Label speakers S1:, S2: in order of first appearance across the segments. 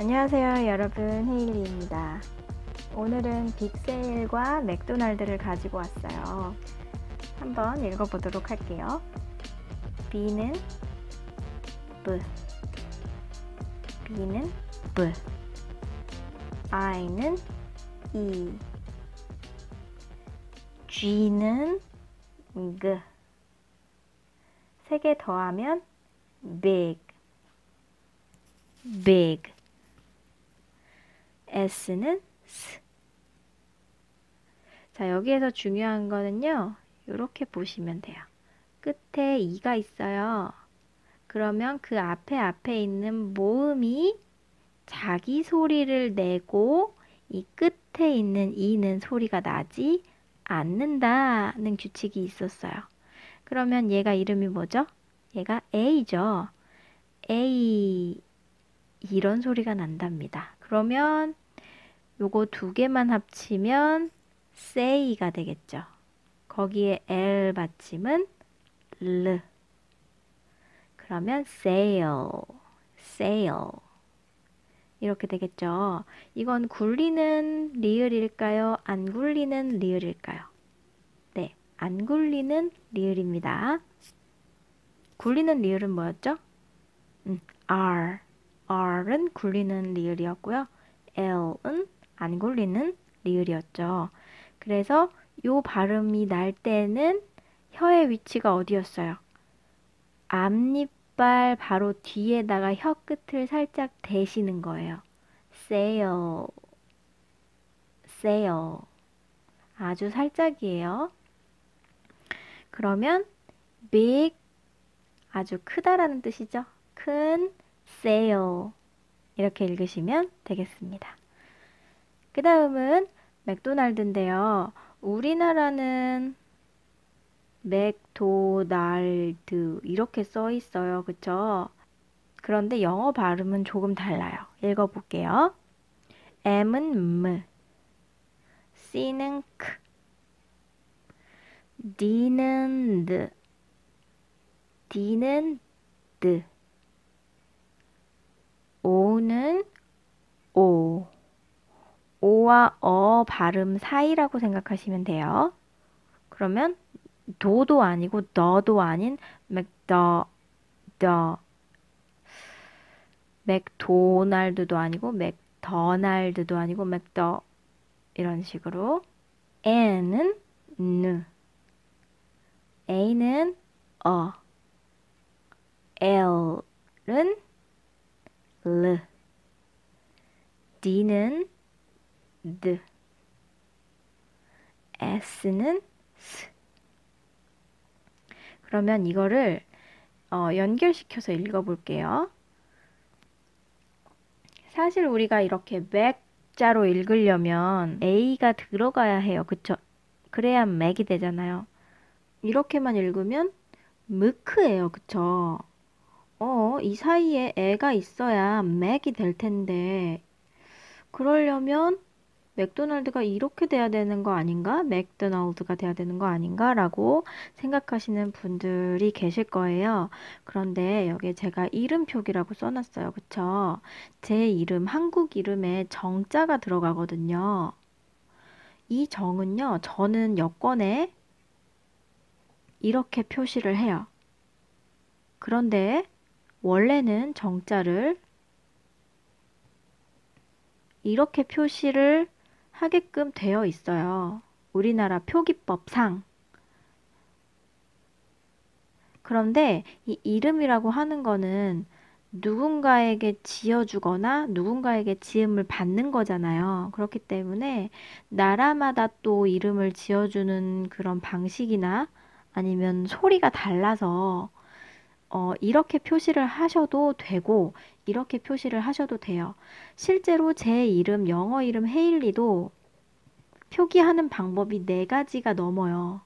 S1: 안녕하세요 여러분, 헤일리입니다. 오늘은 빅세일과 맥도날드를 가지고 왔어요. 한번 읽어보도록 할게요. B는 B, B는 B, I는 E, G는 G, 세 개 더하면 big, big. S는 S. 자, 여기에서 중요한 거는요, 이렇게 보시면 돼요. 끝에 E가 있어요. 그러면 그 앞에 있는 모음이 자기 소리를 내고 이 끝에 있는 E는 소리가 나지 않는다는 규칙이 있었어요. 그러면 얘가 이름이 뭐죠? 얘가 A죠. A, 이런 소리가 난답니다. 그러면 요거 두 개만 합치면 say가 되겠죠. 거기에 L 받침은 L. 그러면 sail, sail. 이렇게 되겠죠. 이건 굴리는 리을일까요? 안 굴리는 리을일까요? 네, 안 굴리는 리을입니다. 굴리는 리을은 뭐였죠? R. R은 굴리는 리을이었고요. L은 안 굴리는 리을이었죠. 그래서 요 발음이 날 때는 혀의 위치가 어디였어요? 앞니빨 바로 뒤에다가 혀 끝을 살짝 대시는 거예요. sail, sail. 아주 살짝이에요. 그러면 big, 아주 크다라는 뜻이죠. 큰 sail. 이렇게 읽으시면 되겠습니다. 그 다음은 맥도날드인데요. 우리나라는 맥도날드 이렇게 써 있어요. 그쵸? 그런데 영어 발음은 조금 달라요. 읽어볼게요. M은 M, C는 K, D는 D, D는 D, O는 O. 오와 어 발음 사이라고 생각하시면 돼요. 그러면 도도 아니고 너도 아닌 맥도날드도 아니고 맥더날드도 아니고 맥더, 이런 식으로. N은 N, A는 어, L은 L, D는 D, S는 S. 그러면 이거를 연결시켜서 읽어볼게요. 사실 우리가 이렇게 맥자로 읽으려면 A가 들어가야 해요. 그쵸? 그래야 맥이 되잖아요. 이렇게만 읽으면 무크예요. 그쵸? 이 사이에 애가 있어야 맥이 될 텐데, 그러려면 맥도날드가 이렇게 돼야 되는 거 아닌가? 맥도날드가 돼야 되는 거 아닌가? 라고 생각하시는 분들이 계실 거예요. 그런데 여기에 제가 이름 표기라고 써놨어요. 그쵸? 제 이름, 한국 이름에 정자가 들어가거든요. 이 정은요, 저는 여권에 이렇게 표시를 해요. 그런데 원래는 정자를 이렇게 표시를 하게끔 되어 있어요. 우리나라 표기법상. 그런데 이 이름이라고 하는 거는 누군가에게 지어주거나 누군가에게 지음을 받는 거잖아요. 그렇기 때문에 나라마다 또 이름을 지어주는 그런 방식이나 아니면 소리가 달라서 이렇게 표시를 하셔도 되고 이렇게 표시를 하셔도 돼요. 실제로 제 이름, 영어 이름 헤일리도 표기하는 방법이 4가지가 넘어요.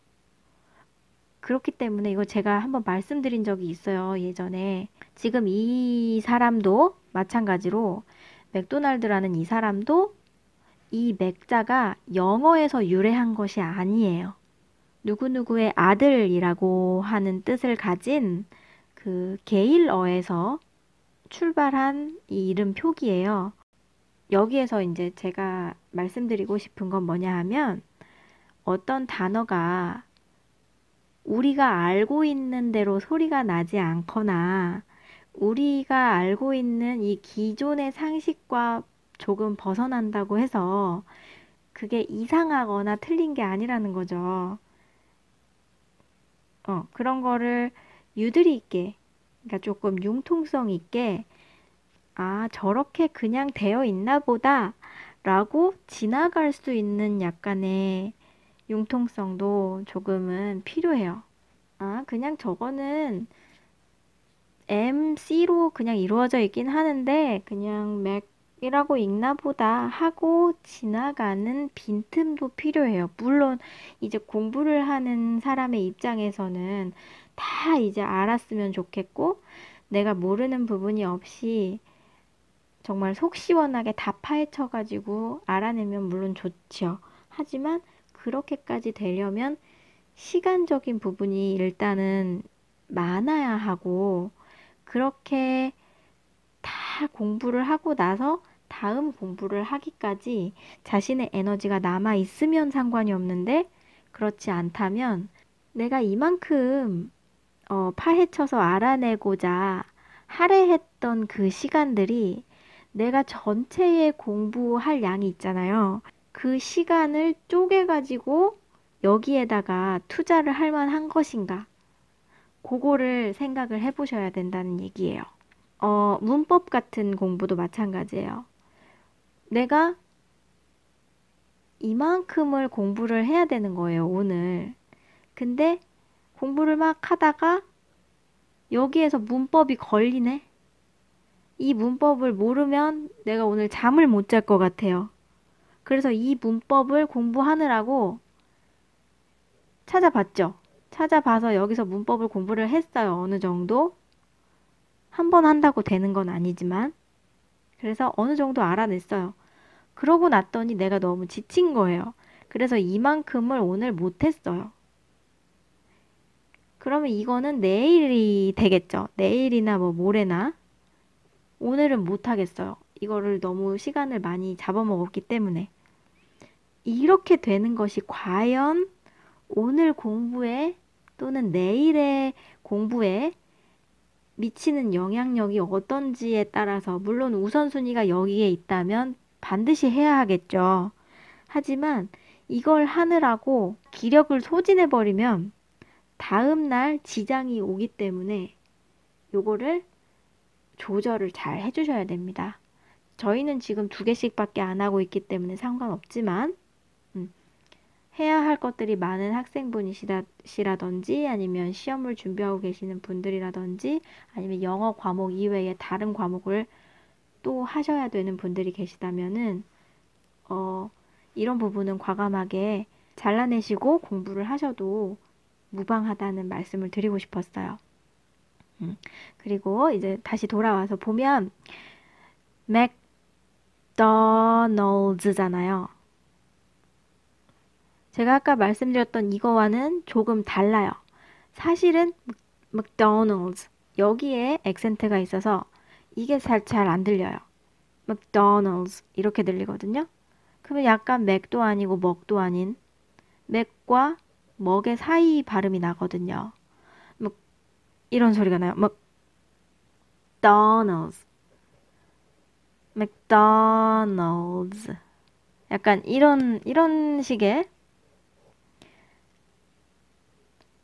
S1: 그렇기 때문에 이거 제가 한번 말씀드린 적이 있어요. 예전에. 지금 이 사람도 마찬가지로 맥도날드라는 이 사람도 이 맥자가 영어에서 유래한 것이 아니에요. 누구누구의 아들이라고 하는 뜻을 가진 그 게일어에서 출발한 이 이름 표기예요. 여기에서 이제 제가 말씀드리고 싶은 건 뭐냐 하면 어떤 단어가 우리가 알고 있는 대로 소리가 나지 않거나 우리가 알고 있는 이 기존의 상식과 조금 벗어난다고 해서 그게 이상하거나 틀린 게 아니라는 거죠. 그런 거를 유두리 있게, 그러니까 조금 융통성 있게, 아, 저렇게 그냥 되어 있나 보다 라고 지나갈 수 있는 약간의 융통성도 조금은 필요해요. 아, 그냥 저거는 MC로 그냥 이루어져 있긴 하는데 그냥 맥이라고 읽나 보다 하고 지나가는 빈틈도 필요해요. 물론 이제 공부를 하는 사람의 입장에서는 다 이제 알았으면 좋겠고 내가 모르는 부분이 없이 정말 속 시원하게 다 파헤쳐가지고 알아내면 물론 좋죠. 하지만 그렇게까지 되려면 시간적인 부분이 일단은 많아야 하고 그렇게 다 공부를 하고 나서 다음 공부를 하기까지 자신의 에너지가 남아 있으면 상관이 없는데 그렇지 않다면 내가 이만큼 파헤쳐서 알아내고자 할애했던 그 시간들이 내가 전체의 공부할 양이 있잖아요. 그 시간을 쪼개가지고 여기에다가 투자를 할 만한 것인가? 그거를 생각을 해보셔야 된다는 얘기예요. 문법 같은 공부도 마찬가지예요. 내가 이만큼을 공부를 해야 되는 거예요, 오늘. 근데 공부를 막 하다가 여기에서 문법이 걸리네? 이 문법을 모르면 내가 오늘 잠을 못 잘 것 같아요. 그래서 이 문법을 공부하느라고 찾아봤죠. 찾아봐서 여기서 문법을 공부를 했어요. 어느 정도. 한 번 한다고 되는 건 아니지만. 그래서 어느 정도 알아냈어요. 그러고 났더니 내가 너무 지친 거예요. 그래서 이만큼을 오늘 못했어요. 그러면 이거는 내일이 되겠죠. 내일이나 뭐 모레나. 오늘은 못하겠어요. 이거를 너무 시간을 많이 잡아먹었기 때문에. 이렇게 되는 것이 과연 오늘 공부에 또는 내일의 공부에 미치는 영향력이 어떤지에 따라서 물론 우선순위가 여기에 있다면 반드시 해야 하겠죠. 하지만 이걸 하느라고 기력을 소진해버리면 다음날 지장이 오기 때문에 요거를 조절을 잘 해주셔야 됩니다. 저희는 지금 2개씩밖에 안 하고 있기 때문에 상관없지만 해야 할 것들이 많은 학생분이시라든지 아니면 시험을 준비하고 계시는 분들이라든지 아니면 영어 과목 이외에 다른 과목을 또 하셔야 되는 분들이 계시다면은 이런 부분은 과감하게 잘라내시고 공부를 하셔도 무방하다는 말씀을 드리고 싶었어요. 그리고 이제 다시 돌아와서 보면 맥도널드잖아요. 제가 아까 말씀드렸던 이거와는 조금 달라요. 사실은 맥도널드 여기에 액센트가 있어서 이게 잘 안 들려요. 맥도널드 이렇게 들리거든요. 그러면 약간 맥도 아니고 먹도 아닌 맥과 먹의 사이 발음이 나거든요. 이런 소리가 나요. 맥도널드 맥도널드 약간 이런 식의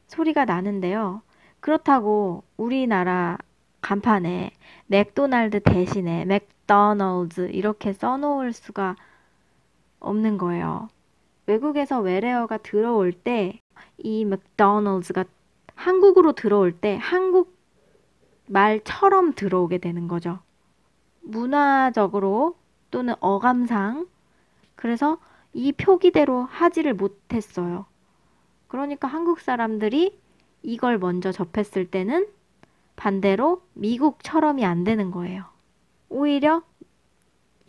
S1: 소리가 나는데요. 그렇다고 우리나라 간판에 맥도날드 대신에 맥도널드 이렇게 써놓을 수가 없는 거예요. 외국에서 외래어가 들어올 때 이 맥도널드가 한국으로 들어올 때 한국 말처럼 들어오게 되는 거죠. 문화적으로 또는 어감상 그래서 이 표기대로 하지를 못했어요. 그러니까 한국 사람들이 이걸 먼저 접했을 때는 반대로 미국처럼이 안 되는 거예요. 오히려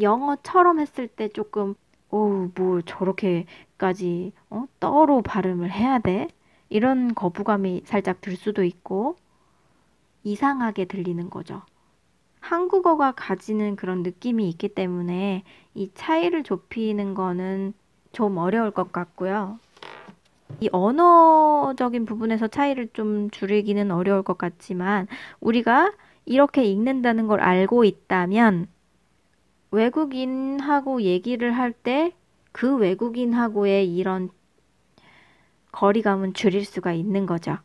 S1: 영어처럼 했을 때 조금 뭐 저렇게까지 떠로 발음을 해야 돼? 이런 거부감이 살짝 들 수도 있고 이상하게 들리는 거죠. 한국어가 가지는 그런 느낌이 있기 때문에 이 차이를 좁히는 거는 좀 어려울 것 같고요. 이 언어적인 부분에서 차이를 좀 줄이기는 어려울 것 같지만 우리가 이렇게 읽는다는 걸 알고 있다면 외국인하고 얘기를 할 때 그 외국인하고의 이런 거리감은 줄일 수가 있는 거죠.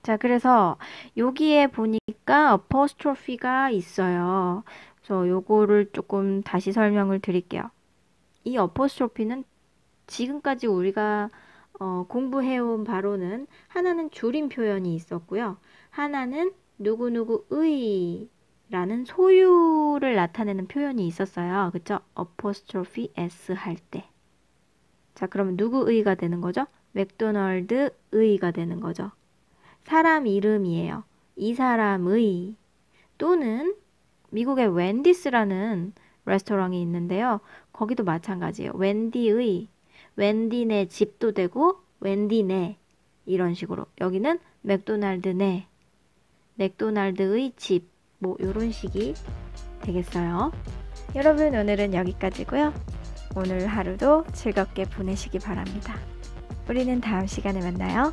S1: 자, 그래서 여기에 보니까 apostrophe가 있어요. 그래서 요거를 조금 다시 설명을 드릴게요. 이 apostrophe는 지금까지 우리가 공부해온 바로는 하나는 줄임 표현이 있었고요. 하나는 누구누구의 라는 소유를 나타내는 표현이 있었어요. 그쵸? apostrophe s 할 때. 자, 그러면 누구의가 되는 거죠? 맥도널드의가 되는 거죠. 사람 이름이에요. 이 사람의 또는 미국의 웬디스라는 레스토랑이 있는데요. 거기도 마찬가지예요. 웬디의, 웬디네 집도 되고 웬디네 이런 식으로. 여기는 맥도날드네, 맥도날드의 집, 뭐 이런 식이 되겠어요. 여러분 오늘은 여기까지고요. 오늘 하루도 즐겁게 보내시기 바랍니다. 우리는 다음 시간에 만나요.